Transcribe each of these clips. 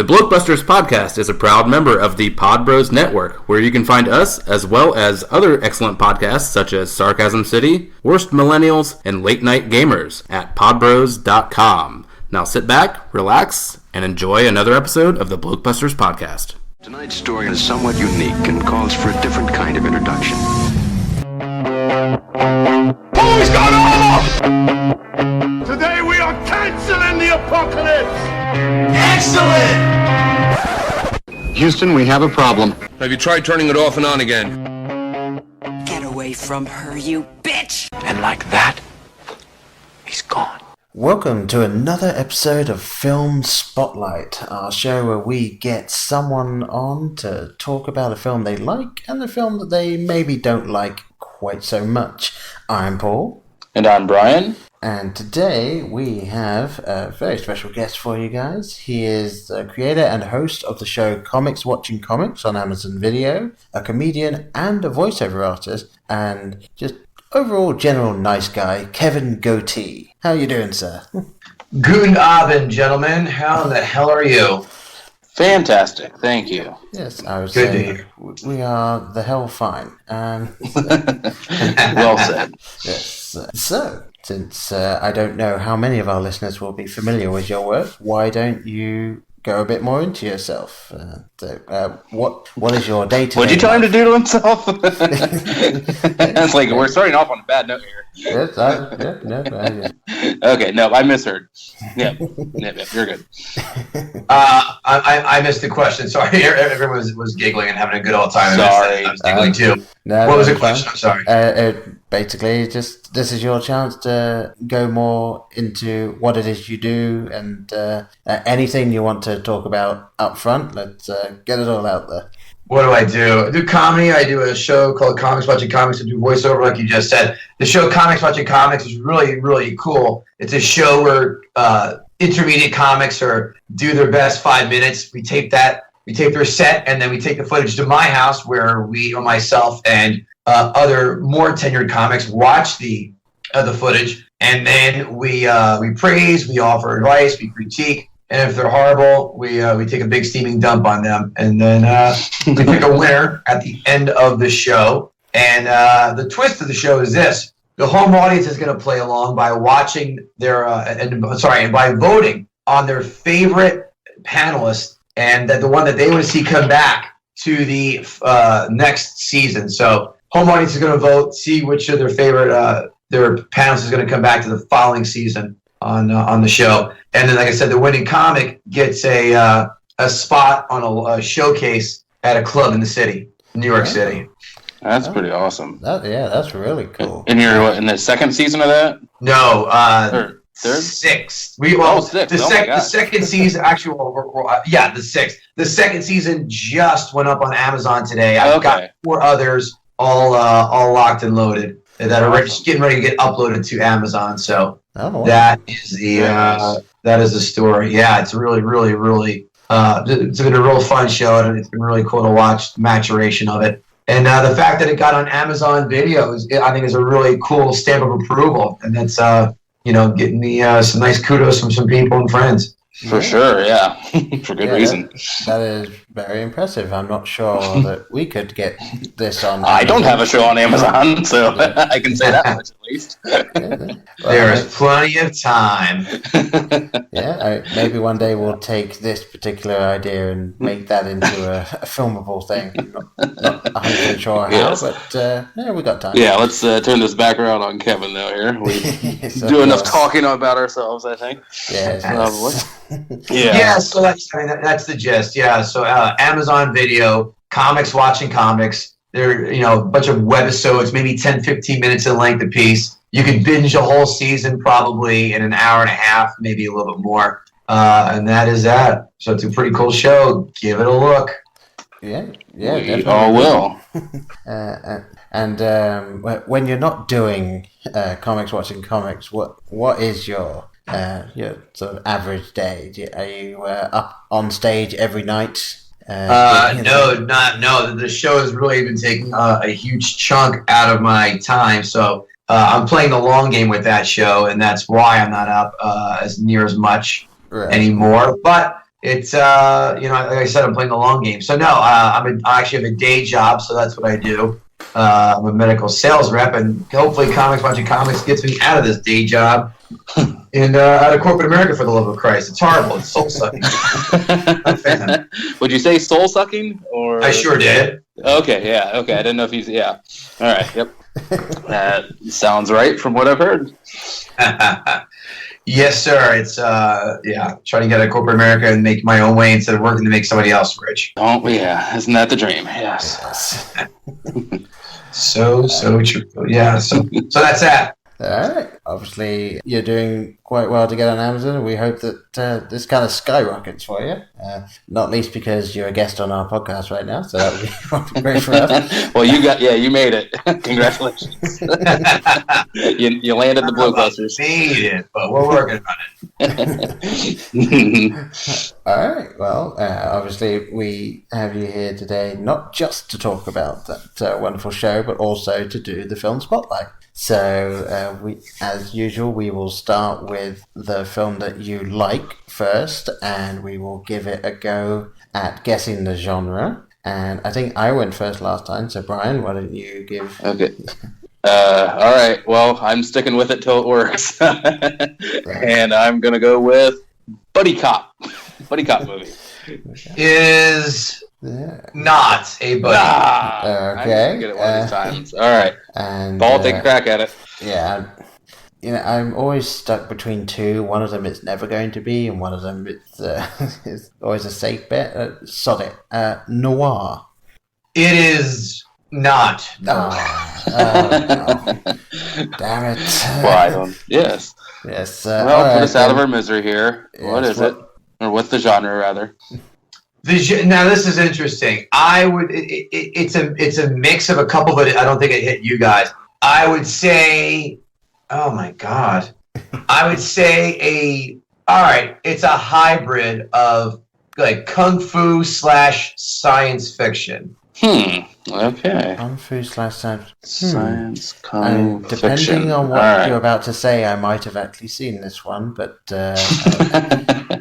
The Blokebusters podcast is a proud member of the Pod Bros Network, where you can find us as well as other excellent podcasts such as Sarcasm City, Worst Millennials, and Late Night Gamers at podbros.com. Now sit back, relax, and enjoy another episode of the Blokebusters podcast. Tonight's story is somewhat unique and calls for a different kind of introduction. Who's gone off? Today we are canceling the apocalypse! Excellent! Houston, we have a problem. Have you tried turning it off and on again? Get away from her, you bitch! And like that, he's gone. Welcome to another episode of Film Spotlight, our show where we get someone on to talk about a film they like and the film that they maybe don't like quite so much. I'm Paul. And I'm Brian. And today we have a very special guest for you guys. He is the creator and host of the show Comics Watching Comics on Amazon Video, a comedian and a voiceover artist, and just overall general nice guy, Kevin Gootee. How you doing, sir? Guten Abend, gentlemen. How the hell are you? Fantastic, thank you. Yes, I was Good saying we are the hell fine. Well said. Yes. So, since I don't know how many of our listeners will be familiar with your work, why don't you go a bit more into yourself? What is your day-to-day? What'd you tell him to do to himself? It's like we're starting off on a bad note here. Yes, Okay, no, I misheard. Yeah, you're good. I missed the question. Sorry, everyone was giggling and having a good old time. Sorry. I was giggling too. No, what was the question? I'm sorry. Basically, just this is your chance to go more into what it is you do and anything you want to talk about up front. Let's get it all out there. What do? I do comedy. I do a show called Comics Watching Comics. I do voiceover, like you just said. The show Comics Watching Comics is really, really cool. It's a show where intermediate comics do their best 5 minutes. We tape their set, and then we take the footage to my house where myself and other more tenured comics watch the footage, and then we praise, we offer advice, we critique. And if they're horrible, we take a big steaming dump on them, and then we pick a winner at the end of the show. And the twist of the show is this: the home audience is going to play along by watching by voting on their favorite panelist, and the one that they want to see come back to the next season. So home audience is going to vote, see which of their favorite their panelists is going to come back to the following season on the show. And then, like I said, the winning comic gets a spot on a showcase at a club in the city, New York City. That's pretty awesome. That's really cool. And you're in the second season of that? No, third? Sixth. Sixth. The second season, actually, the sixth. The second season just went up on Amazon today. I've got 4 others all locked and loaded that are just getting ready to get uploaded to Amazon. So that is the story. Yeah, it's really, really, really. It's been a real fun show, and it's been really cool to watch the maturation of it. And the fact that it got on Amazon Video I think is a really cool stamp of approval, and that's getting me some nice kudos from some people and friends. For sure, yeah. For good reason. That is very impressive. I'm not sure that we could get this on Amazon. I don't have a show on Amazon, so I can say that much at least. There is plenty of time. Maybe one day we'll take this particular idea and make that into a filmable thing. Not 100% sure how, but we got time. Yeah, let's turn this back around on Kevin, though, here. We do enough talking about ourselves, I think. Yeah, so that's the gist. Yeah, so Amazon Video, Comics Watching Comics. They're a bunch of webisodes, maybe 10, 15 minutes in length apiece. You could binge a whole season probably in an hour and a half, maybe a little bit more. And that is that. So it's a pretty cool show. Give it a look. Yeah, we definitely. all will. And when you're not doing Comics Watching Comics, what is your sort of average day? Are you up on stage every night? No. The show has really been taking a huge chunk out of my time. So I'm playing the long game with that show, and that's why I'm not up as much anymore. But it's like I said, I'm playing the long game. So no, I actually have a day job, so that's what I do. I'm a medical sales rep, and hopefully Comics Watching Comics gets me out of this day job and out of corporate America, for the love of Christ. It's horrible. It's soul-sucking. I'm a fan. Would you say soul-sucking? Or I sure did. Okay, yeah. Okay, I didn't know if he's... Yeah. All right, yep. That sounds right from what I've heard. Yes, sir. It's trying to get out of corporate America and make my own way instead of working to make somebody else rich. Don't we? Yeah, isn't that the dream? Yes. So true. Yeah. So that's that. All right. Obviously, you're doing quite well to get on Amazon. We hope that this kind of skyrockets for you. Not least because you're a guest on our podcast right now, so that would be great for us. Well, you made it. Congratulations. you landed the Blue Busters. Made it, but we're working on it. All right. Well, obviously, we have you here today not just to talk about that wonderful show, but also to do the film spotlight. So, as usual, we will start with the film that you like first, and we will give it a go at guessing the genre. And I think I went first last time, so Brian, why don't you give... Okay. All right. Well, I'm sticking with it till it works. And I'm going to go with Buddy Cop. Buddy Cop movie. Is... Yeah. Not a buddy. Okay. I get it one of these times. All right. And Paul, take a crack at it. Yeah. I'm always stuck between two. One of them it's never going to be, and one of them it's always a safe bet. Sod it. Noir. It is not. No. Damn it. Well, yes. Yes. Well, right, put us out of our misery here. Yes, what is it? Or what's the genre, rather? Now this is interesting. I would. It's a mix of a couple, but I don't think it hit you guys. I would say. Oh my god. I would say all right. It's a hybrid of like kung fu / science fiction. Okay. Kung fu / science. Science, kung and depending fiction. on what you're about to say, I might have actually seen this one, but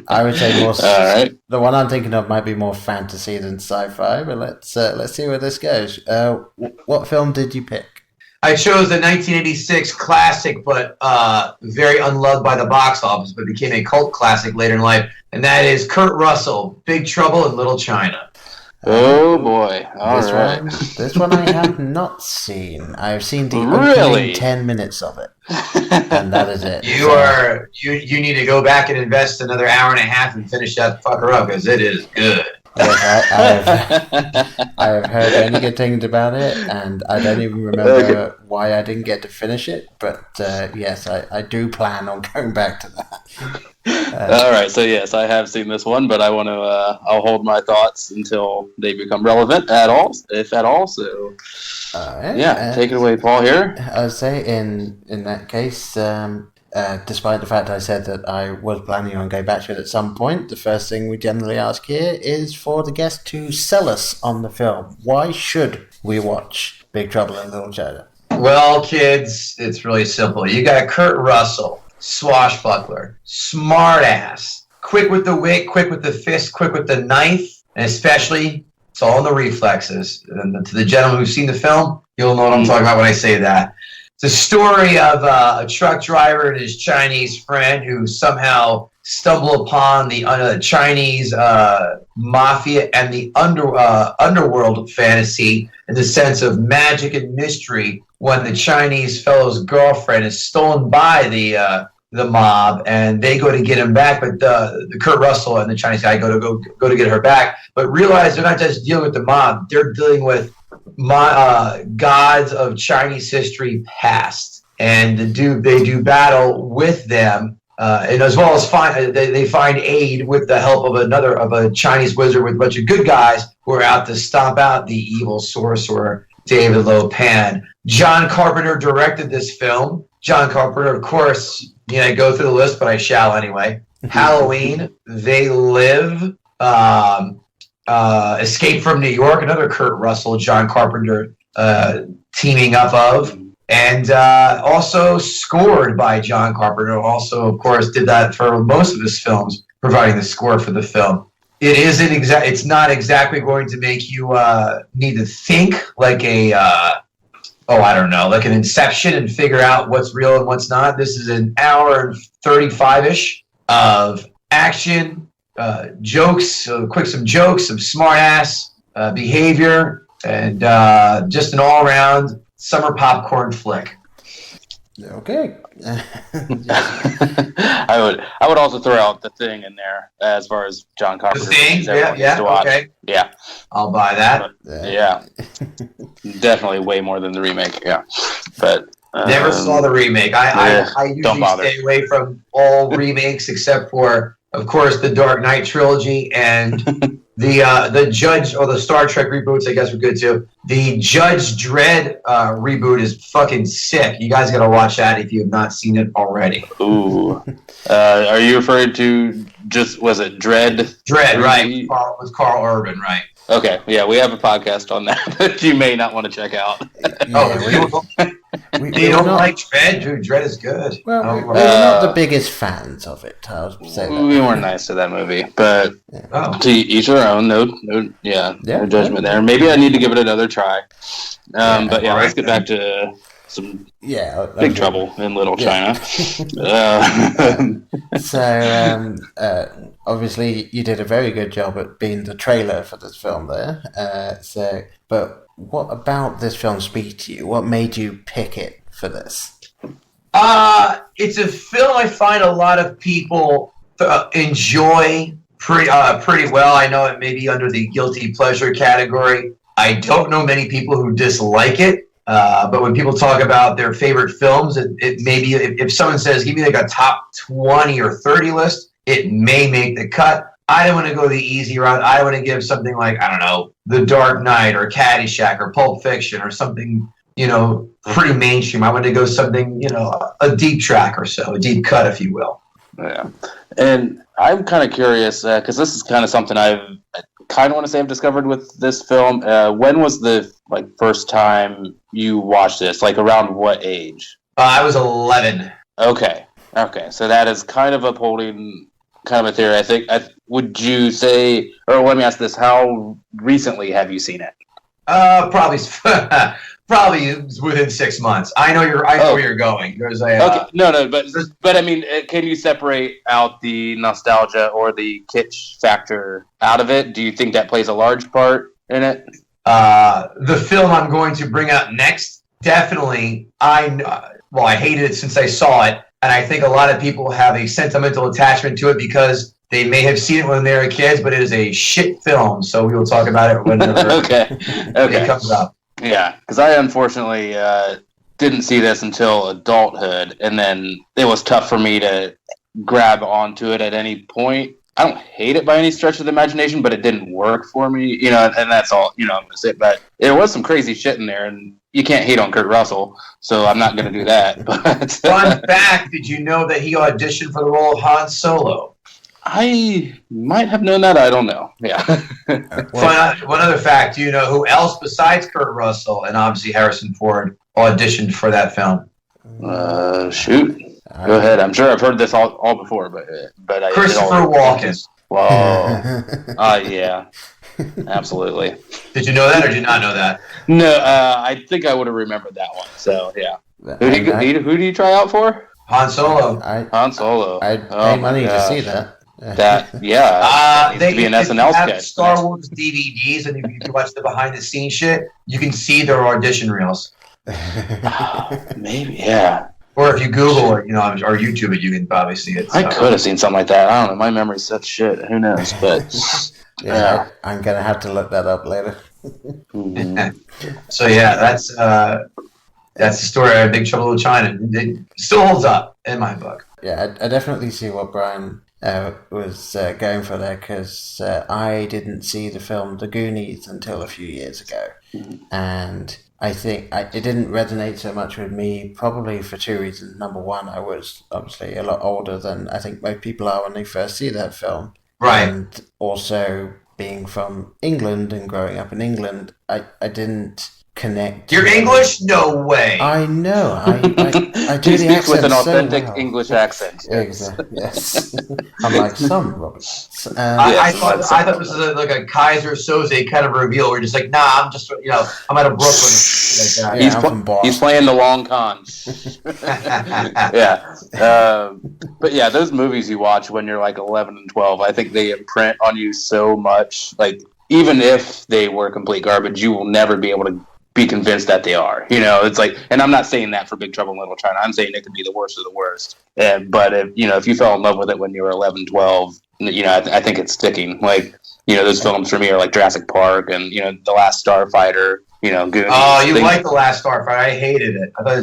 I would say more. Right. The one I'm thinking of might be more fantasy than sci-fi, but let's see where this goes. What film did you pick? I chose the 1986 classic, but very unloved by the box office, but became a cult classic later in life, and that is Kurt Russell, Big Trouble in Little China. Oh boy! All right. This one I have not seen. I've seen the opening 10 minutes of it, and that is it. You need to go back and invest another hour and a half and finish that fucker up, because it is good. Yes, I have heard only good things about it, and I don't even remember why I didn't get to finish it. But yes, I do plan on going back to that. All right, so yes, I have seen this one, but I want to. I'll hold my thoughts until they become relevant at all, if at all. So, yeah, take it away, Paul. Here, I would say in that case. Despite the fact I said that I was planning on going back to it at some point, the first thing we generally ask here is for the guest to sell us on the film. Why should we watch Big Trouble in Little China? Well, kids, it's really simple. You got Kurt Russell, swashbuckler, smart ass, quick with the wit, quick with the fist, quick with the knife, and especially it's all in the reflexes. And to the gentleman who's seen the film, you'll know what I'm talking about when I say that. The story of a truck driver and his Chinese friend who somehow stumble upon the Chinese mafia and the underworld fantasy in the sense of magic and mystery when the Chinese fellow's girlfriend is stolen by the mob and they go to get him back, but the Kurt Russell and the Chinese guy go to get her back, but realize they're not just dealing with the mob, they're dealing with gods of Chinese history past, and they do battle with them, and as well as they find aid with the help of a Chinese wizard with a bunch of good guys who are out to stomp out the evil sorcerer David Lo Pan. John Carpenter directed this film. John Carpenter, of course, I go through the list, but I shall anyway. Halloween, They Live. Escape from New York, another Kurt Russell, John Carpenter teaming up of, and also scored by John Carpenter. Also, of course, did that for most of his films, providing the score for the film. It isn't exact. It's not exactly going to make you need to think like a I don't know, like an Inception and figure out what's real and what's not. This is an hour and 35-ish of action, jokes, some jokes, some smart ass behavior, and just an all around summer popcorn flick. Okay. I would also throw out The Thing in there as far as John Carpenter. The Thing, okay. Yeah, I'll buy that. Yeah, definitely way more than the remake. Yeah, but never saw the remake. I usually stay away from all remakes except for, of course, the Dark Knight trilogy and the Judge, or the Star Trek reboots, I guess, were good too. The Judge Dredd reboot is fucking sick. You guys got to watch that if you have not seen it already. Ooh. Are you referring to was it Dredd? Dredd, right. With Carl Urban, right. Okay, yeah, we have a podcast on that that you may not want to check out. You don't like Dredd? Dude, Dredd is good. Well, we're not the biggest fans of it, I would say that. We weren't nice to that movie, but to each their own. No judgment there. Maybe I need to give it another try. But yeah, let's get back to some Big Trouble in Little China. So, obviously, you did a very good job at being the trailer for this film there. But what about this film speak to you? What made you pick it for this? It's a film I find a lot of people enjoy pretty well. I know it may be under the guilty pleasure category. I don't know many people who dislike it. But when people talk about their favorite films, it may be, if someone says, give me like a top 20 or 30 list, it may make the cut. I don't want to go the easy route. I want to give something like, I don't know, The Dark Knight or Caddyshack or Pulp Fiction or something, pretty mainstream. I want to go something, a deep track or so, a deep cut, if you will. Yeah. And I'm kind of curious, because this is kind of something I kind of want to say I've discovered with this film. When was the first time you watched this? Like around what age? I was 11. Okay. So that is kind of upholding kind of a theory. I think. Would you say, or let me ask this: how recently have you seen it? Probably within 6 months. I know where you're going. There's okay. No, but I mean, can you separate out the nostalgia or the kitsch factor out of it? Do you think that plays a large part in it? The film I'm going to bring up next, definitely. I hated it since I saw it, and I think a lot of people have a sentimental attachment to it because they may have seen it when they were kids, but it is a shit film. So we will talk about it whenever it comes up. Yeah, because I unfortunately didn't see this until adulthood, and then it was tough for me to grab onto it at any point. I don't hate it by any stretch of the imagination, but it didn't work for me, and that's all, I'm going to say. But there was some crazy shit in there, and you can't hate on Kurt Russell, so I'm not going to do that. But fun fact, did you know that he auditioned for the role of Han Solo? I might have known that. I don't know. Yeah. One other fact, do you know who else besides Kurt Russell and obviously Harrison Ford auditioned for that film? Shoot. Go ahead. I'm sure I've heard this all before, but I Christopher Walken. Whoa. Yeah. Absolutely. Did you know that or did you not know that? No, I think I would have remembered that one. So, yeah. Who do you try out for? Han Solo. Han Solo. I'd pay money to see that. Needs to be an SNL sketch. Star Wars DVDs, and if you watch the behind the scenes shit, you can see their audition reels. Maybe, yeah. Or if you Google it, or YouTube it, you can probably see it. I could have seen something like that. I don't know. My memory's such shit. Who knows? But I'm gonna have to look that up later. So yeah, that's the story of Big Trouble in Little China. It still holds up in my book. Yeah, I definitely see what Brian was going for there, because I didn't see the film The Goonies until a few years ago. And I think it didn't resonate so much with me, probably for two reasons. Number one, I was obviously a lot older than I think most people are when they first see that film. Right. And also, being from England and growing up in England, I didn't connect. You're English? No way. I know. I do He the speaks with accent an authentic so well. English accent. Exactly. Yes. Unlike some Robert. I thought this was like a Kaiser Soze kind of reveal. We're just like, nah, I'm just, I'm out of Brooklyn. Like that. Yeah, I'm from Boston. He's playing the long con. Yeah. But yeah, those movies you watch when you're like 11 and 12, I think they imprint on you so much. Like, even if they were complete garbage, you will never be able to be convinced that they are. It's like, and I'm not saying that for Big Trouble in Little China. I'm saying it could be the worst of the worst. But if you fell in love with it when you were 11, 12, I think it's sticking. Like, those films for me are like Jurassic Park and The Last Starfighter. Goonies. Oh, you like The Last Starfighter? I hated it. I thought it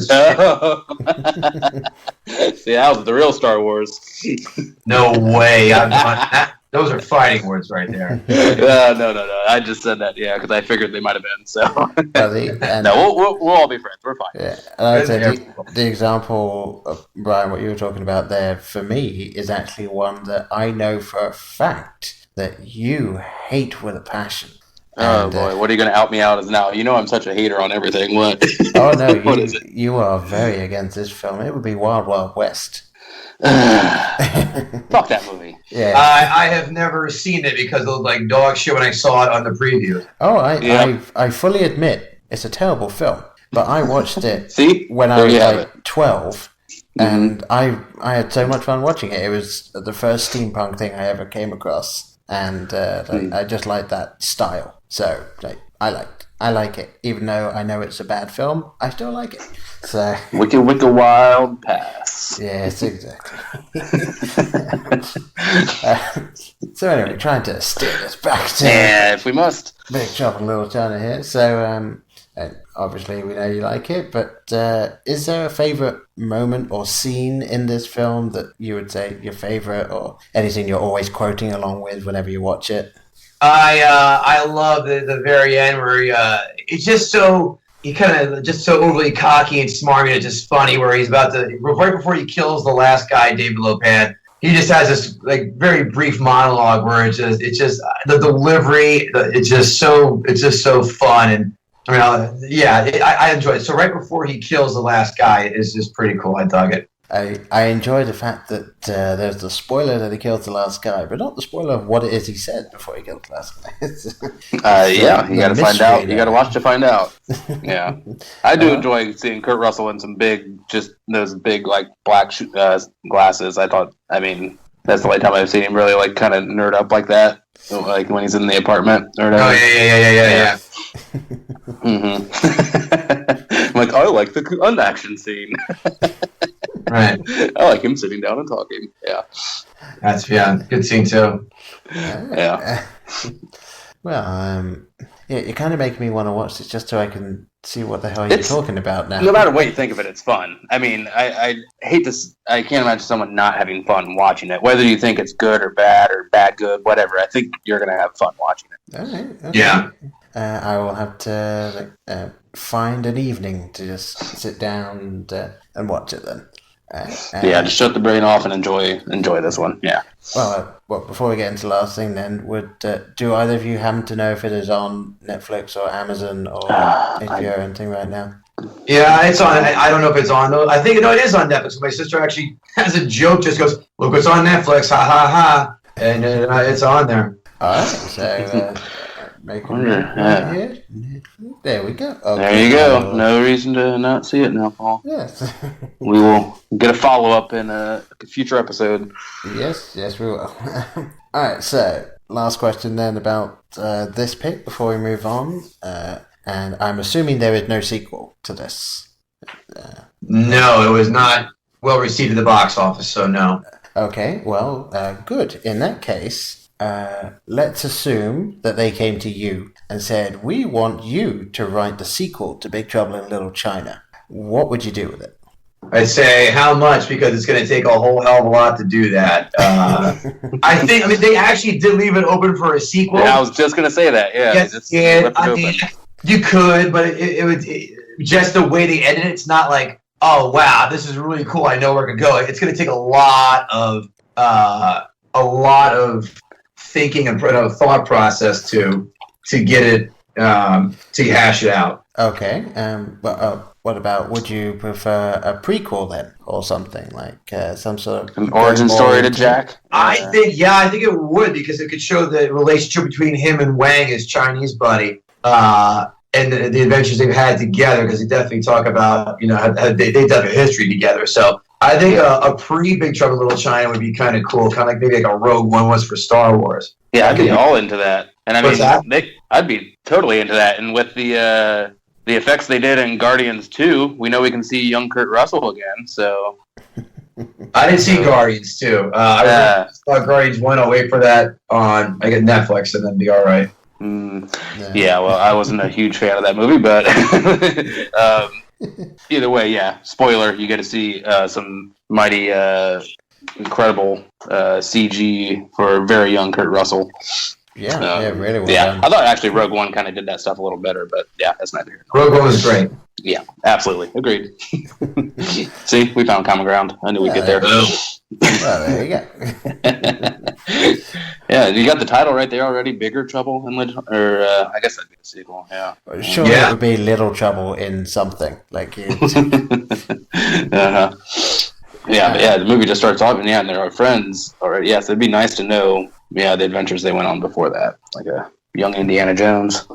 was... See, that was the real Star Wars. No way. Those are fighting words right there. No. I just said that, because I figured they might have been. So no, we'll all be friends. We're fine. Yeah, and I'd say the example of Brian, what you were talking about there, for me, is actually one that I know for a fact that you hate with a passion. Oh boy, what are you going to out me out as now? I'm such a hater on everything. What? Oh no, you are very against this film. It would be Wild Wild West. Fuck that movie. Yeah, I have never seen it because it looked like dog shit when I saw it on the preview. Oh, I fully admit it's a terrible film, but I watched it when I was like 12, and I had so much fun watching it. It was the first steampunk thing I ever came across, and I just like that style. So I like it, even though I know it's a bad film. I still like it. So Wicked Wild Pass. Yes, exactly. So anyway, trying to steer this back to if we must. Big Trouble in Little China here. So and obviously we know you like it, but is there a favourite moment or scene in this film that you would say your favourite, or anything you're always quoting along with whenever you watch it? I love the very end where it's just so he kind of just so overly cocky and smarmy. It's just funny where he's about to right before he kills the last guy, David Lopan. He just has this like very brief monologue where it's just the delivery. It's just so fun and I enjoy it. So right before he kills the last guy is just pretty cool. I dug it. I enjoy the fact that there's the spoiler that he kills the last guy, but not the spoiler of what it is he said before he killed the last guy. You got to find out. You got to watch to find out. Yeah, I do enjoy seeing Kurt Russell in some those big like black glasses. that's the only time I've seen him really like kind of nerd up like that, like when he's in the apartment or whatever. Oh yeah. Mm-hmm. I'm like, I like the unaction scene. Right. I like him sitting down and talking. Yeah. That's good scene too. Yeah. Well, you're kind of making me want to watch this just so I can see what the hell you're talking about now. No matter what you think of it, it's fun. I mean, I hate this. I can't imagine someone not having fun watching it. Whether you think it's good or bad good, whatever. I think you're going to have fun watching it. All right. Okay. Yeah. I will have to find an evening to just sit down and watch it then. Just shut the brain off and enjoy this one. Yeah. Well, before we get into the last thing, then, do either of you happen to know if it is on Netflix or Amazon or HBO or anything right now? Yeah, it's on. I don't know if it's on though. I think it is on Netflix. My sister actually has a joke. Just goes, "Look, it's on Netflix." Ha ha ha! And it's on there. All right. So. Here. There we go. Okay. There you go. No reason to not see it now, Paul. Yes. We will get a follow-up in a future episode. Yes, we will. All right, so last question then about this pick before we move on. And I'm assuming there is no sequel to this. No, it was not well received at the box office, so no. Okay, well, good. In that case... let's assume that they came to you and said, we want you to write the sequel to Big Trouble in Little China. What would you do with it? I'd say how much, because it's going to take a whole hell of a lot to do that. I think, they actually did leave it open for a sequel. Yeah, I was just going to say that. Yeah, you could, but it would just the way they edit it, it's not like, oh, wow, this is really cool. I know where it could go. It's going to take a lot of thinking and thought process to get it to hash it out. Okay. But what about? Would you prefer a prequel then, or something like some sort of an origin story to Jack? I think it would, because it could show the relationship between him and Wang, his Chinese buddy, and the adventures they've had together. Because they definitely talk about, they have a history together. So I think a pre-Big Trouble in Little China would be kind of cool, kind of like maybe like a Rogue One was for Star Wars. Yeah, I'd be all into that. And I mean, I'd be totally into that. And with the effects they did in Guardians 2, we know we can see young Kurt Russell again. So I didn't see Guardians 2. I saw Guardians 1. I'll wait for that on Netflix, and then be all right. Yeah, well, I wasn't a huge fan of that movie, but either way, yeah. Spoiler: you get to see some mighty, incredible CG for very young Kurt Russell. Yeah, really well done. I thought actually Rogue One kind of did that stuff a little better, but yeah, that's neither here nor there. Rogue One was great. Yeah, absolutely. Agreed. See, we found common ground. I knew we'd get there. Well, there you go. Yeah, you got the title right there already, Bigger Trouble in Little... Or, I guess that'd be a sequel, yeah. Sure, it would be Little Trouble in something. Like Yeah, the movie just starts off, and and there are friends already. Yes, it'd be nice to know, the adventures they went on before that. Like a young Indiana Jones.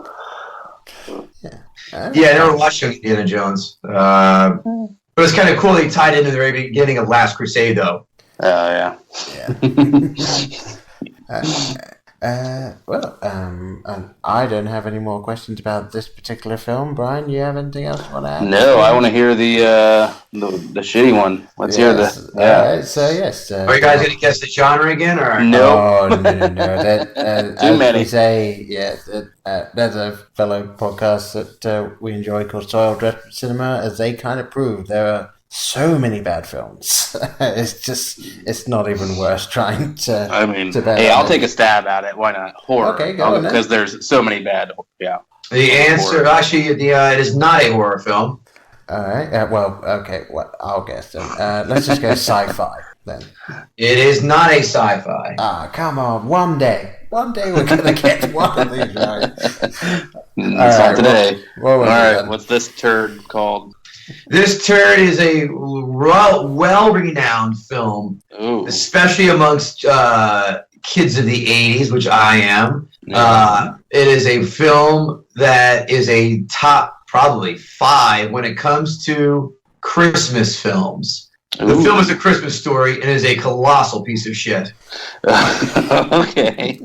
Yeah, I never watched Indiana Jones. But it was kind of cool they tied into the very beginning of Last Crusade, though. Yeah. And I don't have any more questions about this particular film. Brian, you have anything else you want to add? No, I want to hear the shitty one. Let's hear the. Yeah. Yes. Are you guys going to guess the genre again, or no? Oh, no. Too many. We say, there's a fellow podcast that we enjoy called Soil Dressed Cinema, as they kind of prove there are so many bad films. It's not even worth trying to. I mean, I'll take a stab at it. Why not? Horror. Okay, go on. Because there's so many bad. Yeah. The answer, actually, it is not a horror film. All right. I'll guess then. Let's just go sci-fi then. It is not a sci-fi. Come on. One day we're gonna get one of these right. Not today. All right. What's this turd called? This turd is a well-renowned film, especially amongst kids of the 80s, which I am. It is a film that is a top probably 5 when it comes to Christmas films. The film is A Christmas Story and is a colossal piece of shit. Okay.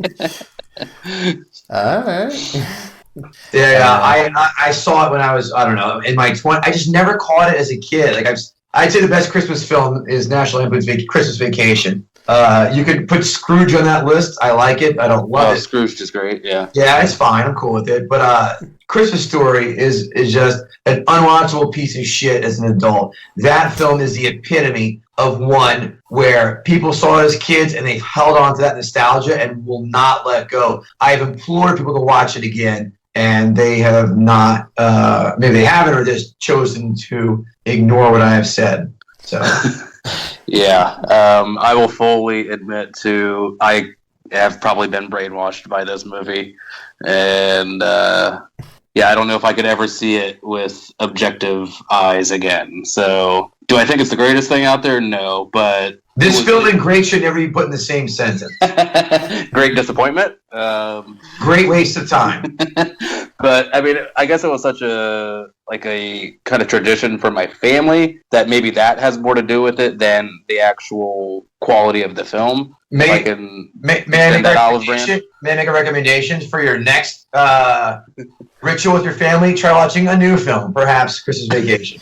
All right. I saw it when I was, I don't know, in my 20s. I just never caught it as a kid. Like I'd say the best Christmas film is National Lampoon's Christmas Vacation. You could put Scrooge on that list. I like it. I don't love it. Scrooge is great. Yeah. Yeah, it's fine. I'm cool with it. But Christmas Story is just an unwatchable piece of shit as an adult. That film is the epitome of one where people saw it as kids and they've held on to that nostalgia and will not let go. I've implored people to watch it again, and they have not. Maybe they haven't, or just chosen to ignore what I have said. So. Yeah, I will fully admit to I have probably been brainwashed by this movie, and I don't know if I could ever see it with objective eyes again. So, do I think it's the greatest thing out there? No, but this film and great should never be put in the same sentence. Great disappointment. Great waste of time. But I mean, I guess it was such a kind of tradition for my family that maybe that has more to do with it than the actual quality of the film. May I make a recommendation for your next ritual with your family? Try watching a new film, perhaps Christmas Vacation.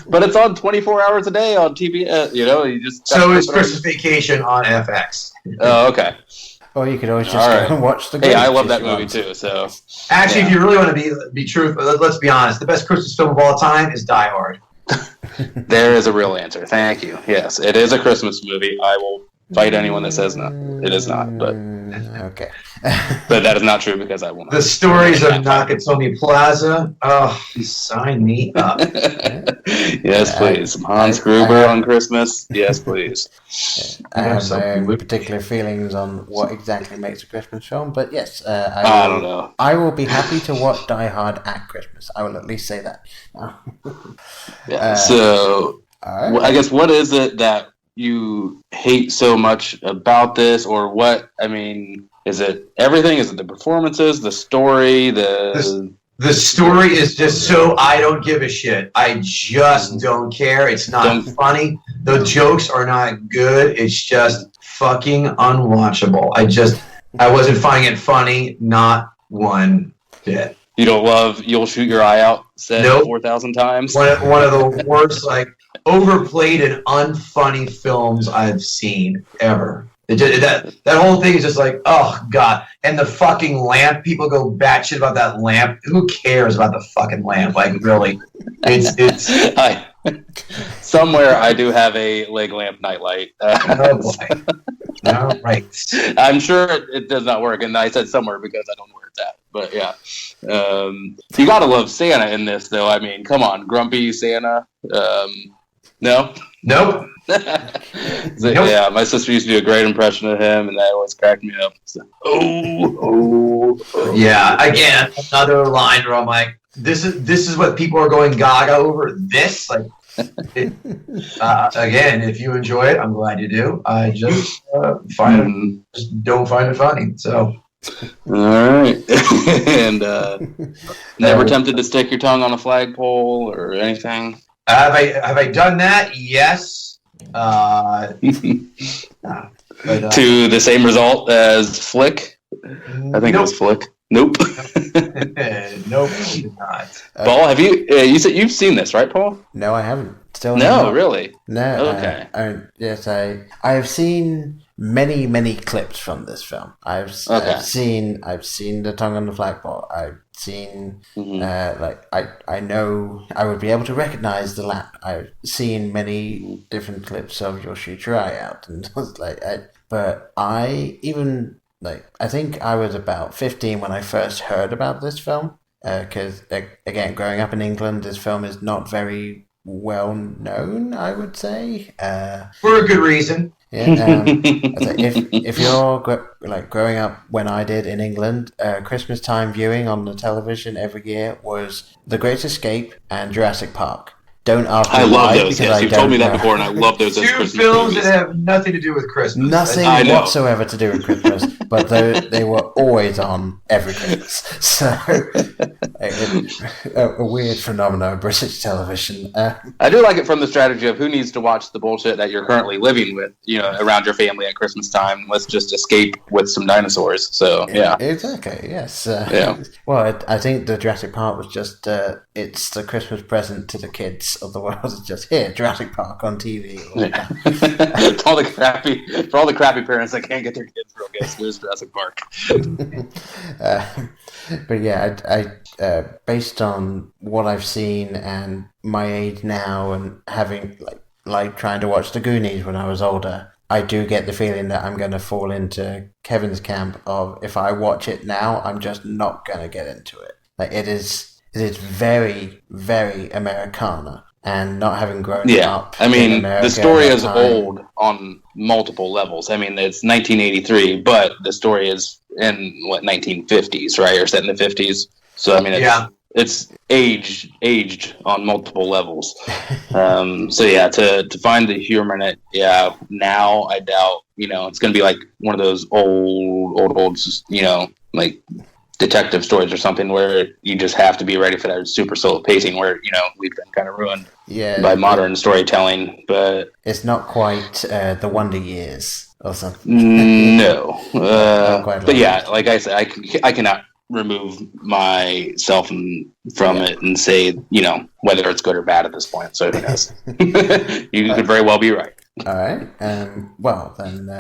But it's on 24 hours a day on TV. You just so is Christmas Vacation on FX. Oh, okay. Or you could always just go and watch the. Hey, I love that movie too. So actually, if you really want to be truthful, let's be honest. The best Christmas film of all time is Die Hard. There is a real answer. Thank you. Yes, it is a Christmas movie. I will fight anyone that says no. It is not, but okay. But that is not true because I will not. The stories of Nakatomi Plaza. Oh, sign me up. Yes, please. Some Hans Gruber on Christmas. Yes, please. I have my own particular feelings on what exactly makes a Christmas film, but yes, I don't know. I will be happy to watch Die Hard at Christmas. I will at least say that. Yeah. So, right. I guess what is it that you hate so much about this, or what? I mean, is it everything? Is it the performances, the story, The story is just so I don't give a shit. I just don't care. It's not funny. The jokes are not good. It's just fucking unwatchable. I wasn't finding it funny, not one bit. You don't love You'll Shoot Your Eye Out said Nope. 4,000 times? One of the worst, like, overplayed and unfunny films I've seen ever. That whole thing is just like, oh god. And the fucking lamp, people go batshit about that lamp. Who cares about the fucking lamp? Like, really, it's. Somewhere I do have a leg lamp nightlight. Oh boy. All right. I'm sure it does not work, and I said somewhere because I don't know where it's at. But yeah, you gotta love Santa in this, though. I mean, come on, grumpy Santa. No. Nope. So, yeah, my sister used to do a great impression of him, and that always cracked me up. So, Yeah, again, another line where I'm like, this is what people are going gaga over. This, like, again, if you enjoy it, I'm glad you do. I just just don't find it funny. So, all right, and never tempted to stick your tongue on a flagpole or anything. Have I done that? Yes. But, to the same result as Flick? I think it was Flick. Nope. Nope, I did not. Paul, have you? You said you've seen this, right, Paul? No, I haven't. Still no, not. Really. No. Okay. Yes, I have seen many clips from this film. I've seen the tongue on the flagpole. I've seen I know I would be able to recognize the lamp. I've seen many different clips of You'll Shoot Your Eye Out, and I think I was about 15 when I first heard about this film. Because again, growing up in England, this film is not very well known, I would say. For a good reason. Yeah, if you're growing up when I did in England, Christmas time viewing on the television every year was The Great Escape and Jurassic Park. Don't ask me I why, love those. Yes, you've told me that before, and I love those. Two films that have nothing to do with Christmas. Nothing whatsoever to do with Christmas, but they were always on every Christmas. So, a weird phenomenon of British television. I do like it from the strategy of who needs to watch the bullshit that you're currently living with, around your family at Christmas time. Let's just escape with some dinosaurs. So, yeah. Exactly, yes. Yeah. Well, I think the Jurassic Park was just, it's the Christmas present to the kids of the world. It's just here, Jurassic Park on TV. Yeah. for all the crappy parents that can't get their kids real gifts, there's Jurassic Park. But yeah, I based on what I've seen and my age now, and having like trying to watch the Goonies when I was older, I do get the feeling that I'm going to fall into Kevin's camp of, if I watch it now, I'm just not going to get into it. Like, it is very, very Americana. And not having grown up. I mean, in America, the story is old on multiple levels. I mean, it's 1983, but the story is in 1950s, right? Or set in the 50s. So I mean, it's aged on multiple levels. So yeah, to find the humor in it, now I doubt it's going to be like one of those old like detective stories or something where you just have to be ready for that super slow pacing where we've been kind of ruined by modern storytelling. But it's not quite the Wonder Years or something. No. But yeah, like I said, I cannot remove myself from it and say whether it's good or bad at this point. So who knows? You could very well be right. All right. Well, then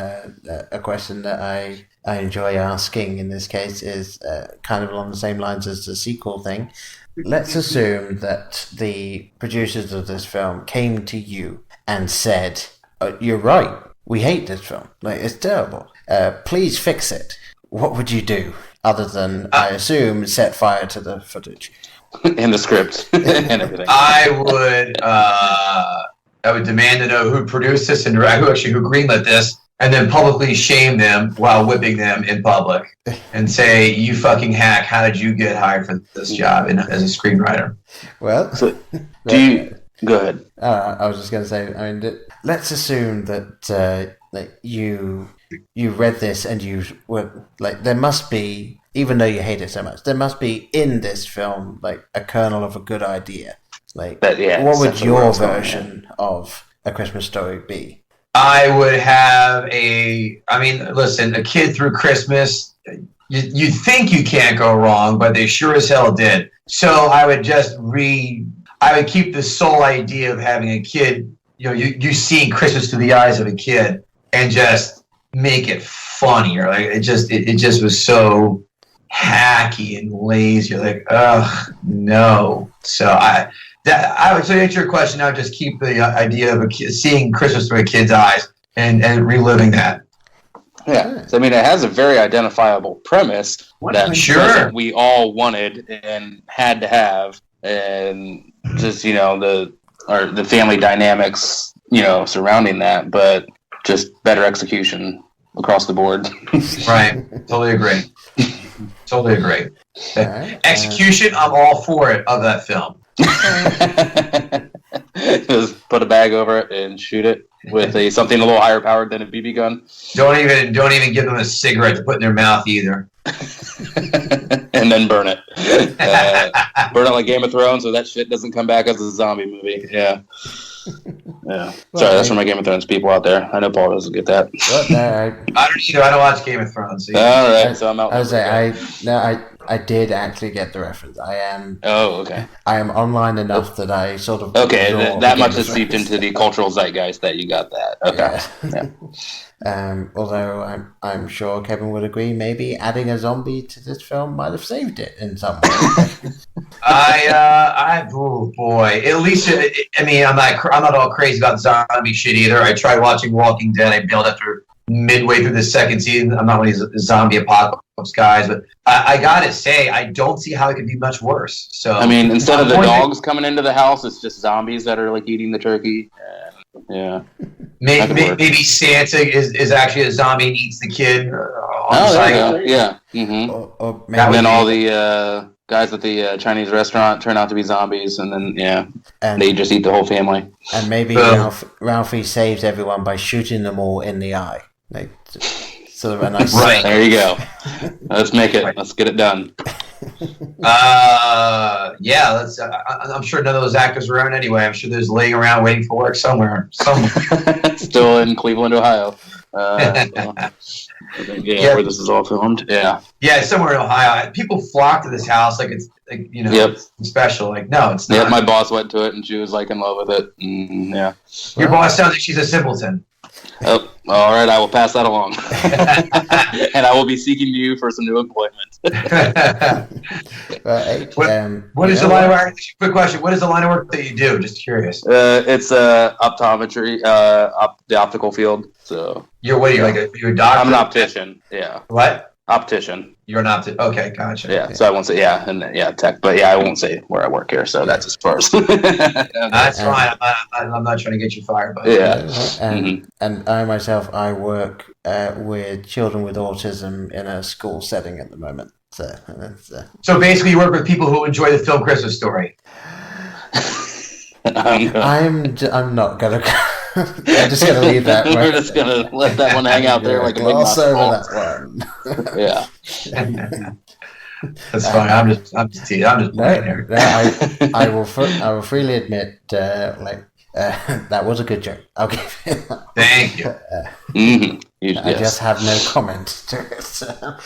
a question that I enjoy asking in this case is kind of along the same lines as the sequel thing. Let's assume that the producers of this film came to you and said, "You're right. We hate this film. Like, it's terrible. Please fix it." What would you do, other than, I assume, set fire to the footage? in the script and everything. I would demand to know who produced this and who greenlit this, and then publicly shame them while whipping them in public and say, "You fucking hack! How did you get hired for this job as a screenwriter?" Well, Do you go ahead? I was just going to say. I mean, let's assume that you read this and you were like, there must be, even though you hate it so much, there must be in this film like a kernel of a good idea. Like, what would your version of A Christmas Story be? I would have listen, a kid through Christmas, you think you can't go wrong, but they sure as hell did. So I would keep the sole idea of having a kid, you seeing Christmas through the eyes of a kid and just make it funnier. Like it just was so hacky and lazy. You're like, ugh, no. So to answer your question, I would just keep the idea of seeing Christmas through a kid's eyes and reliving that. Yeah, so, I mean, it has a very identifiable premise that we all wanted and had to have, and just the family dynamics surrounding that, but just better execution across the board. Right, totally agree. Right. Execution, I'm all for it of that film. Just put a bag over it and shoot it with something a little higher powered than a BB gun. Don't even give them a cigarette to put in their mouth either. And then burn it. Burn it like Game of Thrones, so that shit doesn't come back as a zombie movie. Yeah. Yeah. Sorry, that's for my Game of Thrones people out there. I know Paul doesn't get that. Well, no, I don't either. I don't watch Game of Thrones. All right, so I'm out. I did actually get the reference. I am. Oh, okay. I am online enough that I sort of. Okay, that much has seeped into the cultural zeitgeist that you got that. Okay. Yeah. Although I'm sure Kevin would agree, maybe adding a zombie to this film might have saved it in some way. Oh boy. At least, I'm not all crazy about zombie shit either. I tried watching Walking Dead. I bailed after midway through the second season. I'm not one of these zombie apocalypse guys, but I gotta say, I don't see how it could be much worse. So I mean, instead of the dogs coming into the house, it's just zombies that are like eating the turkey. Yeah. Maybe Santa is actually a zombie and eats the kid. There you go. Yeah. Mm-hmm. And then all the guys at the Chinese restaurant turn out to be zombies, and then they just eat the whole family. And maybe Ralphie saves everyone by shooting them all in the eye. Like, sort of a nice. Right, there you go. Let's make it. Let's get it done. Let's. I'm sure none of those actors are around anyway. I'm sure there's laying around waiting for work somewhere. Still in Cleveland, Ohio. Where this is all filmed. Yeah, somewhere in Ohio. People flock to this house like it's it's special. Like, no, it's not. Yeah, my boss went to it and she was like in love with it. Yeah, your boss sounds like she's a simpleton. Oh, all right. I will pass that along, and I will be seeking you for some new employment. What is the line of work? Quick question: what is the line of work that you do? Just curious. It's optometry, the optical field. So you're a doctor? I'm an optician. Yeah. What? Optician. You're an optician. Okay, gotcha. Yeah. So I won't say tech, but I won't say where I work here. So that's as far as. That's fine. I'm not trying to get you fired, but And I myself, I work with children with autism in a school setting at the moment. So basically, you work with people who enjoy the film Christmas Story. I'm not gonna. I'm just gonna leave that. We're just gonna let that one hang out there like a big gloss over that one. Yeah. That's fine. I'm just playing here. I will freely admit, that was a good joke. I'll give you that. Thank you. I just have no comment to it. So.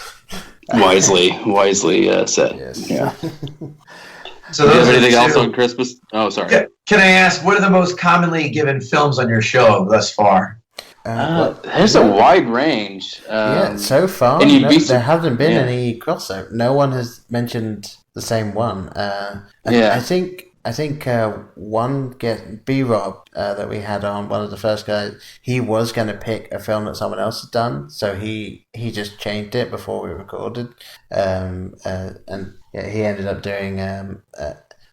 Wisely said. Yes. Yeah. So do you have anything else on Christmas? Oh, sorry. Can I ask, what are the most commonly given films on your show thus far? There's a wide range. So far, there hasn't been any crossover. No one has mentioned the same one. I think I think one B-Rob that we had on, one of the first guys, he was going to pick a film that someone else had done, so he just changed it before we recorded, and yeah, he ended up doing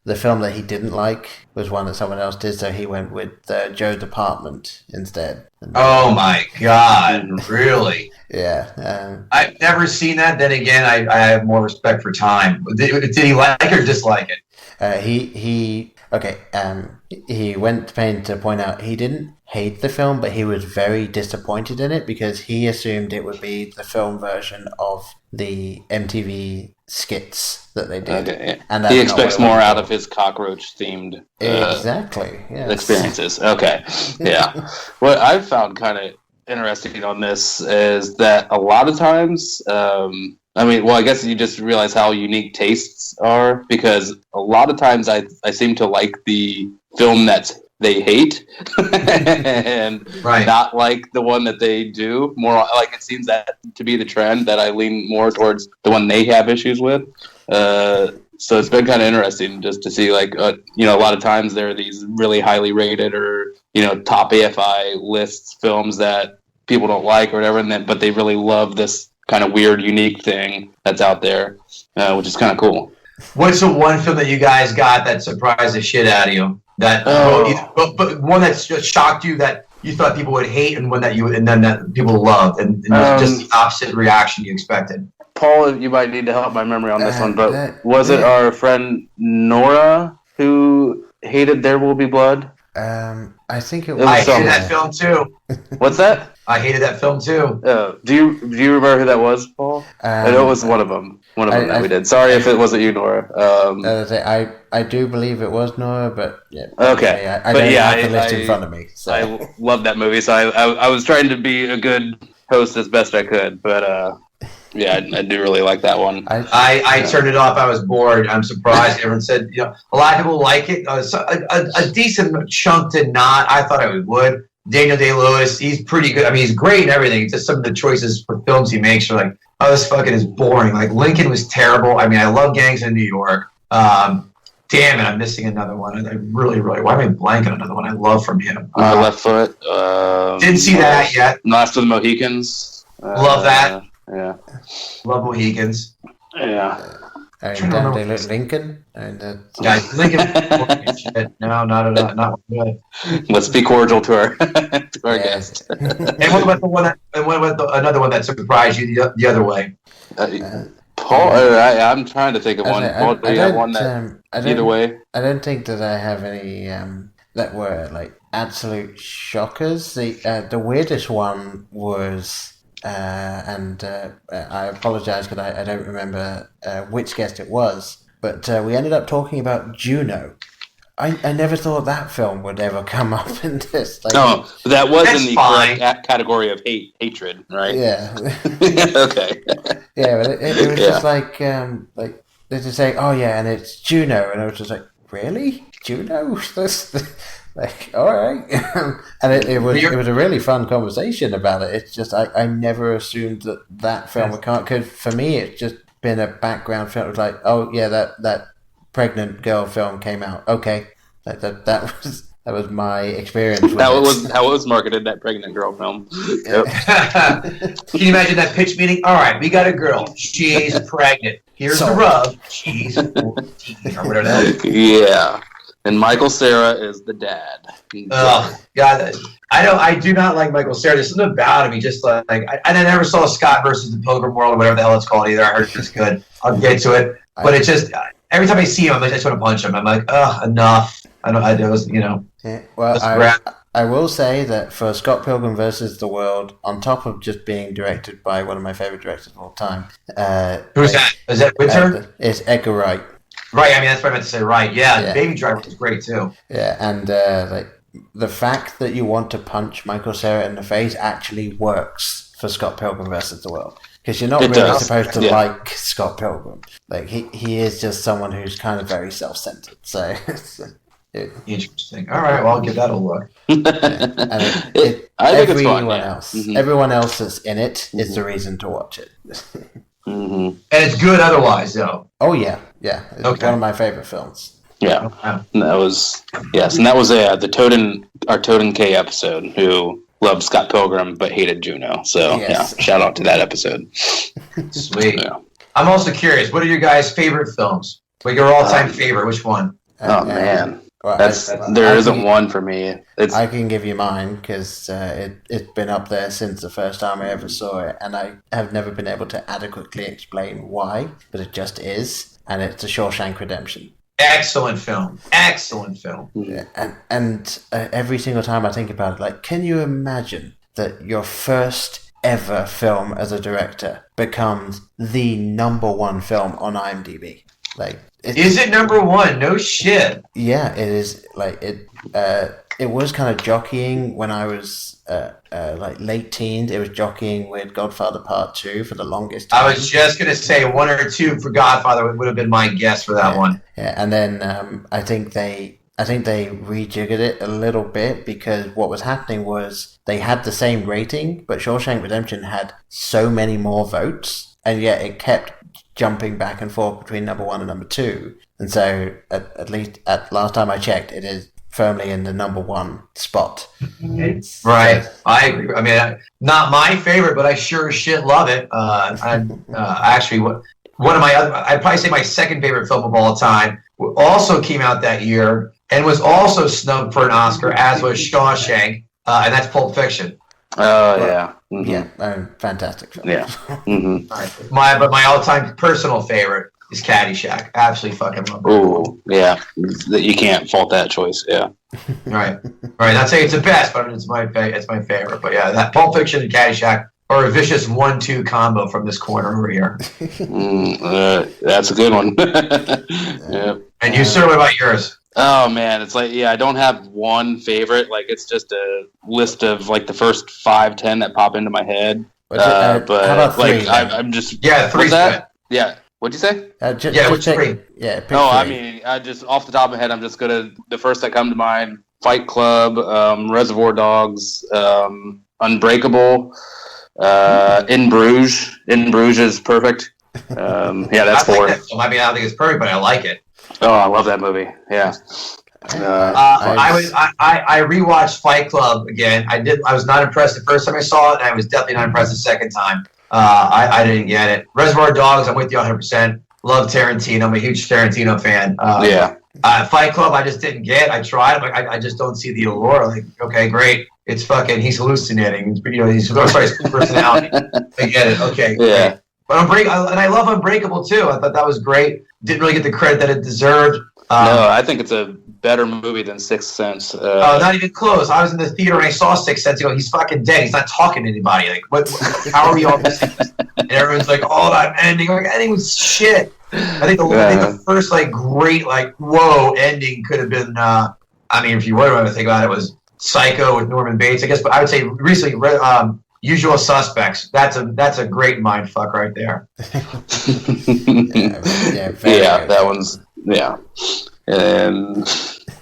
the film that he didn't like was one that someone else did, so he went with Joe's Apartment instead. Oh my God, really? Yeah. I've never seen that. Then again, I have more respect for time. Did he like or dislike it? He went to pain to point out he didn't hate the film, but he was very disappointed in it because he assumed it would be the film version of the MTV skits that they did. Okay. And he expects more out of his cockroach-themed exactly experiences. Okay, yeah. What I've found kind of interesting on this is that a lot of times, I guess you just realize how unique tastes are, because a lot of times I seem to like the film that they hate and not like the one that they do. More like it seems that to be the trend, that I lean more towards the one they have issues with. So it's been kind of interesting just to see, like, a lot of times there are these really highly rated or, top AFI lists films that people don't like or whatever, but they really love this kind of weird, unique thing that's out there, which is kind of cool. What's the one film that you guys got that surprised the shit out of you? But one that's just shocked you that you thought people would hate, and one that that people loved, and just the opposite reaction you expected. Paul, you might need to help my memory on this one, but was it our friend Nora who hated There Will Be Blood? I think it was. I hated that film too. What's that? I hated that film too. Do you remember who that was, Paul? I know it was one of them. That we did. Sorry if it wasn't you, Nora. I do believe it was Nora, but yeah. Okay. I don't have the list in front of me. So. I love that movie, so I was trying to be a good host as best I could, but yeah, I do really like that one. I turned it off. I was bored. I'm surprised. Everyone said, a lot of people like it. A decent chunk did not. I thought I would. Daniel Day-Lewis, he's pretty good. I mean, he's great and everything. It's just some of the choices for films he makes are like, oh, this fucking is boring. Like, Lincoln was terrible. I mean, I love Gangs in New York. Damn it, I'm missing another one. I really, why am I blanking on another one I love from him? Left Foot. Didn't see that yet. Last of the Mohicans. Love that. Yeah. Love Mohicans. Yeah. Lincoln. Guys, Lincoln. Shit. No, not good. Let's be cordial to our guest. And what about another one that surprised you the other way? Paul, I'm trying to think of one. Paul, do you have one that either way? I don't think that I have any that were like absolute shockers. The weirdest one was. I apologize because I don't remember which guest it was, but we ended up talking about Juno. I never thought that film would ever come up in this. Like, no, that was in the correct category of hatred, right? Yeah. Okay. Yeah, but it was just like they just say, oh yeah, and it's Juno, and I was just like, really, Juno? Like, all right. And it was a really fun conversation about it. It's just I never assumed that film would come, because for me it's just been a background film. It was like, oh yeah, that pregnant girl film came out. Okay, that was my experience with how it was marketed, that pregnant girl film. Yep. Can you imagine that pitch meeting? All right, we got a girl. She's pregnant. Here's the rub. She's 14 or whatever. Yeah. And Michael Cera is the dad. Oh God, I do not like Michael Cera. There's something about him. He just I never saw Scott versus the Pilgrim World or whatever the hell it's called either. I heard it's good. I'll get to it, but it's just every time I see him, I just want to punch him. I'm like, enough. Yeah, well, I will say that for Scott Pilgrim versus the World, on top of just being directed by one of my favorite directors of all time, who's that? Is that Winter? It's Edgar Wright. Right, I mean that's what I meant to say. Right, yeah. Baby Driver was great too. Yeah, and the fact that you want to punch Michael Cera in the face actually works for Scott Pilgrim versus the World, because you're not supposed to like Scott Pilgrim. Like he is just someone who's kind of very self-centered. So interesting. All right, well I'll give that a look. I think it's fun. Everyone else that's in it is the reason to watch it. And it's good otherwise, though. Oh yeah. It's one of my favorite films. Yeah, Wow. and that was our Toad K episode, who loved Scott Pilgrim but hated Juno. So Yes. yeah, shout out to that episode. Sweet. Yeah. I'm also curious. What are your guys' favorite films? Like your all-time favorite? Which one? Oh man, Well, there I isn't can- one for me. I can give you mine because it's been up there since the first time I ever saw it, and I have never been able to adequately explain why, but it just is, and it's The Shawshank Redemption. Excellent film. Excellent film. Yeah, and every single time I think about it, like, can you imagine that your first ever film as a director becomes the number one film on IMDb? Like, Is it number one? No shit. yeah, it is. Like it was kind of jockeying when I was like late teens. It was jockeying with Godfather Part 2 for the longest time. I was just gonna say 1 or 2 for Godfather would have been my guess for that one. Yeah, and then I think they rejiggered it a little bit because what was happening was they had the same rating, but Shawshank Redemption had so many more votes, and yet it kept jumping back and forth between number 1 and number 2. And so, at least at last time I checked, it is firmly in the number 1 spot. Right. I agree. I mean, not my favorite, but I sure as shit love it. Actually, one of my other, I'd probably say my second favorite film of all time, also came out that year and was also snubbed for an Oscar, as was Shawshank, and that's Pulp Fiction. Oh yeah, Yeah, fantastic film. yeah. Mm-hmm. But my all-time personal favorite is Caddyshack. Absolutely fucking love it. Ooh, yeah. You can't fault that choice. Yeah. Right. I'd say it's the best, but it's my favorite. But yeah, that Pulp Fiction and Caddyshack are a vicious 1-2 combo from this corner over here. That's a good one. Yeah. And you, sir, what about yours? Oh man, it's like, yeah, I don't have one favorite. Like, it's just a list of like the first 5-10 that pop into my head. But how about like, three, I'm just Yeah, three's that? Yeah. What'd you say? Which three? Yeah, pick Oh, I three. mean, I just off the top of my head, I'm just gonna the first that come to mind: Fight Club, Reservoir Dogs, Unbreakable, In Bruges. In Bruges is perfect. Yeah, that's I like 4. that film. I mean, I don't think it's perfect, but I like it. Oh, I love that movie. Yeah. I rewatched Fight Club again. I was not impressed the first time I saw it, and I was definitely not impressed the second time. I didn't get it. Reservoir Dogs, I'm with you 100%. Love Tarantino. I'm a huge Tarantino fan. Yeah. Fight Club, I just didn't get. I tried, but I just don't see the allure. Like, okay, great. It's fucking. He's hallucinating. He's his personality. I get it. Okay. Yeah. Great. But I love Unbreakable too. I thought that was great. Didn't really get the credit that it deserved. No, I think it's a better movie than Sixth Sense. Not even close. I was in the theater and I saw Sixth Sense. He's fucking dead. He's not talking to anybody. Like, what? How are we all missing this? And everyone's like, "Oh, that ending! Like, ending was shit." I think the first like great like whoa ending could have been. I mean, if you were to think about it, it was Psycho with Norman Bates, I guess. But I would say recently, Usual Suspects. That's a great mind fuck right there. Yeah, that one's and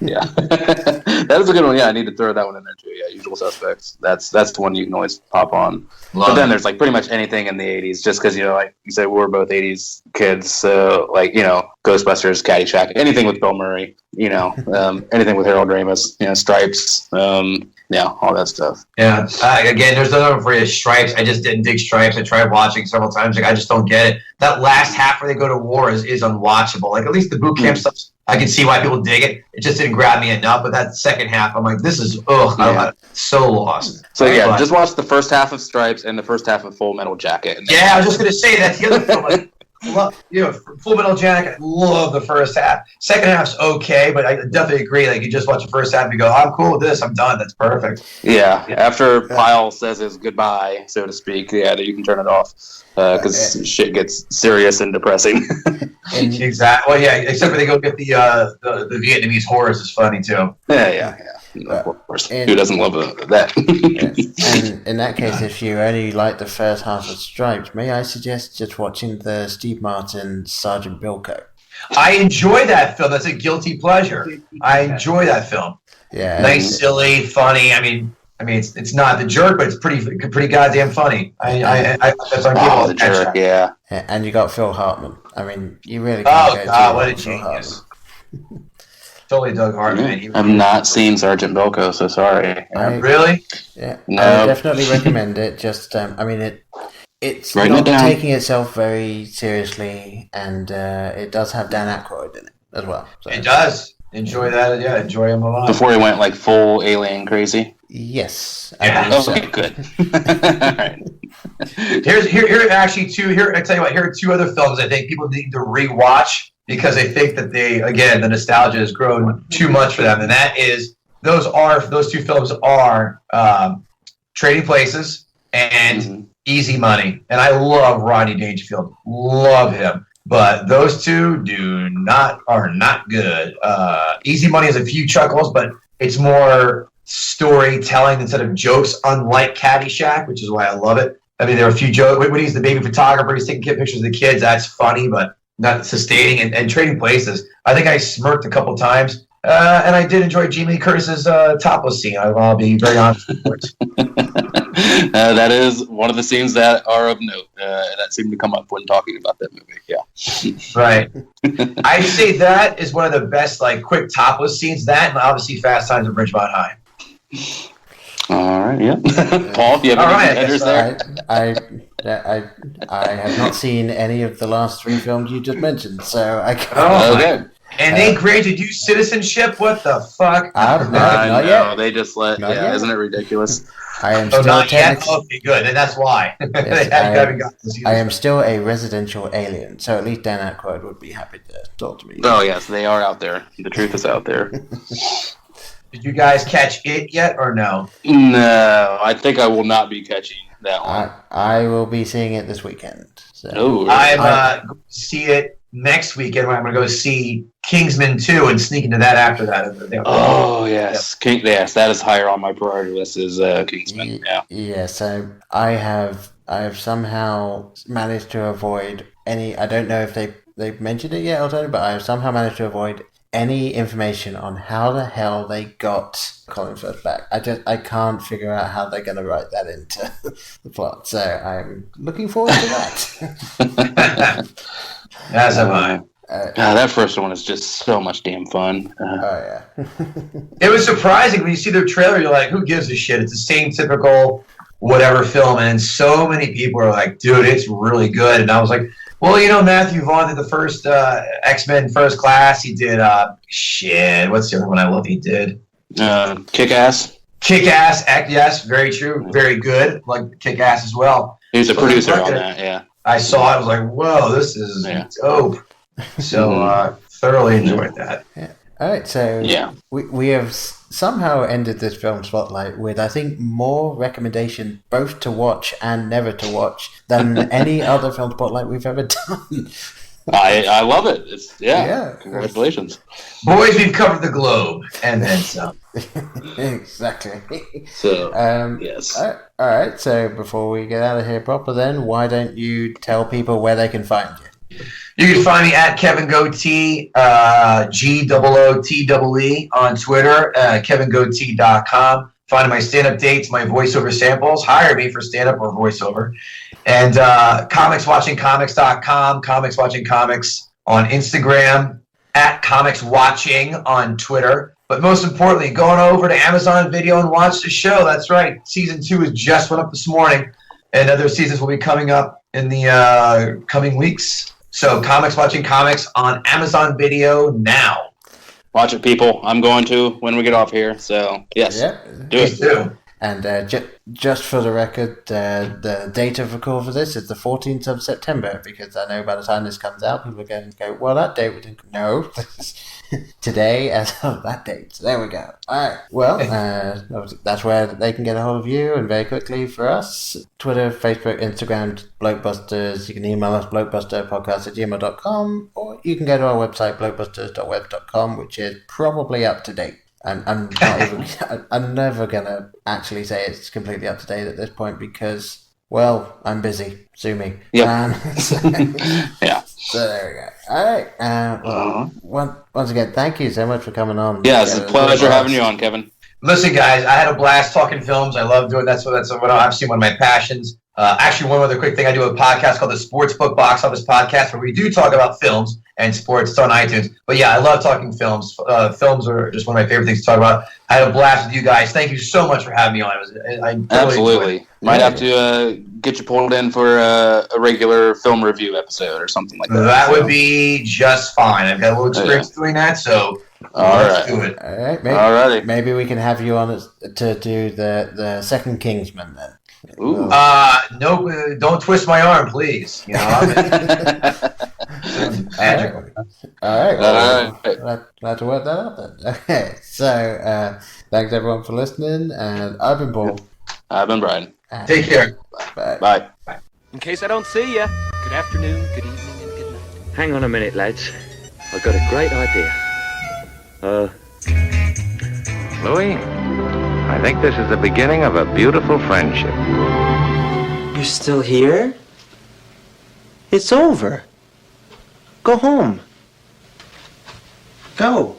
yeah, that is a good one. Yeah, I need to throw that one in there too. Yeah, Usual Suspects. That's the one you can always pop on. But then there's like pretty much anything in the '80s, just because like you said, we're both '80s kids. So like Ghostbusters, Caddyshack, anything with Bill Murray. Anything with Harold Ramis. Stripes. Yeah, all that stuff. Yeah. Again, there's another one for you, Stripes. I just didn't dig Stripes. I tried watching several times. Like, I just don't get it. That last half where they go to war is unwatchable. Like, at least the boot camp stuff, I can see why people dig it. It just didn't grab me enough. But that second half, I'm like, this is I'm so lost. So yeah, just watch the first half of Stripes and the first half of Full Metal Jacket. Yeah, I was just gonna say that's the other film. Full Metal Jacket, I love the first half. Second half's okay, but I definitely agree. Like, you just watch the first half and you go, I'm cool with this, I'm done, that's perfect. Yeah, after Pyle says his goodbye, so to speak, you can turn it off because shit gets serious and depressing. Exactly. Well, yeah, except for they go get the Vietnamese horrors is funny too. Yeah. Of course. Who doesn't love that? And in that case, if you only like the first half of Stripes, may I suggest just watching the Steve Martin Sergeant Bilko? I enjoy that film. That's a guilty pleasure. I enjoy that film. Yeah, nice, silly, funny. I mean, it's not The Jerk, but it's pretty goddamn funny. That's on people. The Jerk, yeah. And you got Phil Hartman. I mean, you really can't go what a Phil genius. Totally Doug Hartman. I've not seen Sergeant Bilko, so sorry. Really? Yeah, No. I would definitely recommend it. Just, it's Writing not it down. taking itself very seriously, and it does have Dan Aykroyd in it as well. So. It does. Enjoy that. Yeah, enjoy him a lot. Before he went like full alien crazy. Yes. Yeah. Okay, good. All right. Here actually I tell you what, here are two other films I think people need to rewatch because I think that the nostalgia has grown too much for them, and that is those two films are Trading Places and Easy Money. And I love Rodney Dangerfield. Love him. But those two are not good. Easy Money has a few chuckles, but it's more storytelling instead of jokes, unlike Caddyshack, which is why I love it. I mean, there are a few jokes. When he's the baby photographer, he's taking pictures of the kids. That's funny, but not sustaining. And Trading Places, I think I smirked a couple times. And I did enjoy Jamie Lee Curtis's topless scene. I'll be very honest with you. That is one of the scenes that are of note that seem to come up when talking about that movie. Yeah. Right. I'd say that is one of the best, like, quick topless scenes. That and obviously Fast Times at Ridgemont High. All right. Yeah. Paul, do you have any contenders there? I have not seen any of the last three films you just mentioned, so I can't. Okay. And they granted you citizenship? What the fuck? Not yet. They just let. Not yet. Isn't it ridiculous? I am still not yet? technically. Okay, good. And that's why. Yes, They haven't got this I either. am still a residential alien, so at least Dan Aykroyd would be happy to talk to me. Oh yes, they are out there. The truth is out there. Did you guys catch it yet or no? No, I think I will not be catching that one. I will be seeing it this weekend. So. Oh, I'm going to see it next weekend when I'm going to go see Kingsman 2 and sneak into that after that. Oh yes, yes, that is higher on my priority list. Is Kingsman? Yeah. Yeah. So I have somehow managed to avoid any. I don't know if they've mentioned it yet, but I have somehow managed to avoid any information on how the hell they got Colin Firth back. I can't figure out how they're going to write that into the plot. So I'm looking forward to that. As am I. That first one is just so much damn fun. Oh yeah. It was surprising when you see their trailer. You're like, who gives a shit? It's the same typical whatever film, and so many people are like, dude, it's really good. And I was like, well, Matthew Vaughn did the first X-Men First Class. He did what's the other one I love he did? Kick-Ass. Kick-Ass, yes, very true, very good. Like Kick-Ass as well. He was a producer on that, yeah. I saw it, I was like, whoa, this is dope. So thoroughly enjoyed that. Yeah. All right, so we have somehow ended this film spotlight with, I think, more recommendation both to watch and never to watch than any other film spotlight we've ever done. I love it. Congratulations. Boys, we've covered the globe and then some. Exactly. So, yes. All right, so before we get out of here proper then, why don't you tell people where they can find you? You can find me at Kevin Gootee, GOOTEE on Twitter, kevingootee.com. Find my stand-up dates, my voiceover samples. Hire me for stand-up or voiceover. And comicswatchingcomics.com, Comics Watching Comics on Instagram, at Comics Watching on Twitter. But most importantly, go on over to Amazon Video and watch the show. That's right. Season 2 has just went up this morning, and other seasons will be coming up in the coming weeks. So, Comics Watching Comics on Amazon Video now. Watch it, people. I'm going to when we get off here. So, yes, do it. Do. And just for the record, the date of record for this is the 14th of September, because I know by the time this comes out, people are going to go, well, that date we didn't. No, today as of that date. So there we go. All right. Well, that's where they can get a hold of you, and very quickly for us, Twitter, Facebook, Instagram, Blokebusters. You can email us, blokebusterpodcast@gmail.com, or you can go to our website, blokebusters.web.com, which is probably up to date. I'm not even. I'm never gonna actually say it's completely up to date at this point because, well, I'm busy. Sue me. Yeah. So there we go. All right. Once again, thank you so much for coming on. Yeah, it's a pleasure having you on, Kevin. Listen, guys, I had a blast talking films. I love doing that's what I've seen one of my passions. Actually, one other quick thing, I do a podcast called the Sportsbook Box Office Podcast, where we do talk about films and sports. It's on iTunes. But yeah, I love talking films. Films are just one of my favorite things to talk about. I had a blast with you guys. Thank you so much for having me on. I Absolutely. Might have to get you pulled in for a regular film review episode or something like that. That would be just fine. I've got a little experience doing that, so let's do it. All right. Maybe we can have you on to do the second Kingsman then. Ooh. No, don't twist my arm, please. You know, magical. All right. Glad to work that out then. Okay, so thanks everyone for listening, and I've been Paul. I've been Brian. Take care. Bye. In case I don't see ya, good afternoon, good evening, and good night. Hang on a minute, lads. I've got a great idea. Louis, I think this is the beginning of a beautiful friendship. You're still here? It's over. Go home. Go.